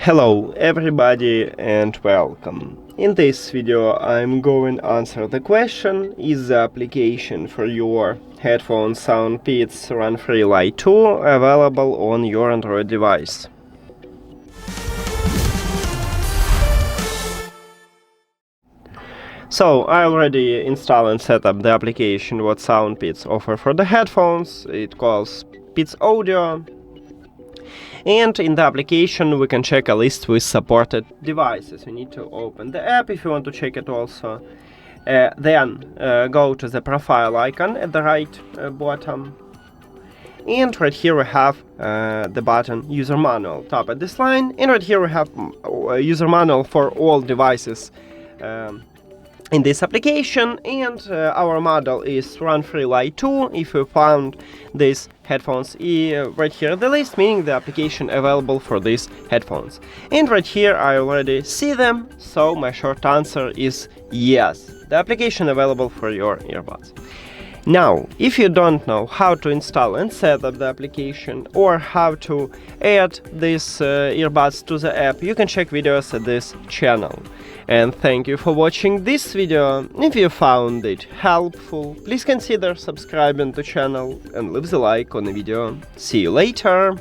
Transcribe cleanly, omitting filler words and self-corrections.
Hello everybody and welcome. In this video I'm going to answer the question: is the application for your headphones SOUNDPEATS RunFree Lite 2 available on your Android device? So I already installed and set up the application what SOUNDPEATS offer for the headphones. It calls Peats Audio. And in the application we can check a list with supported devices. You need to open the app if you want to check it also. Then go to the profile icon at the right bottom. And right here we have the button User Manual. Tap at this line, and right here we have User Manual for all devices in this application, and our model is RunFree Lite 2. If you found these headphones right here in the list, meaning the application available for these headphones. And right here I already see them, so my short answer is yes, the application available for your earbuds. Now, if you don't know how to install and set up the application or how to add these earbuds to the app, you can check videos at this channel. And thank you for watching this video. If you found it helpful, please consider subscribing to the channel and leave the like on the video. See you later!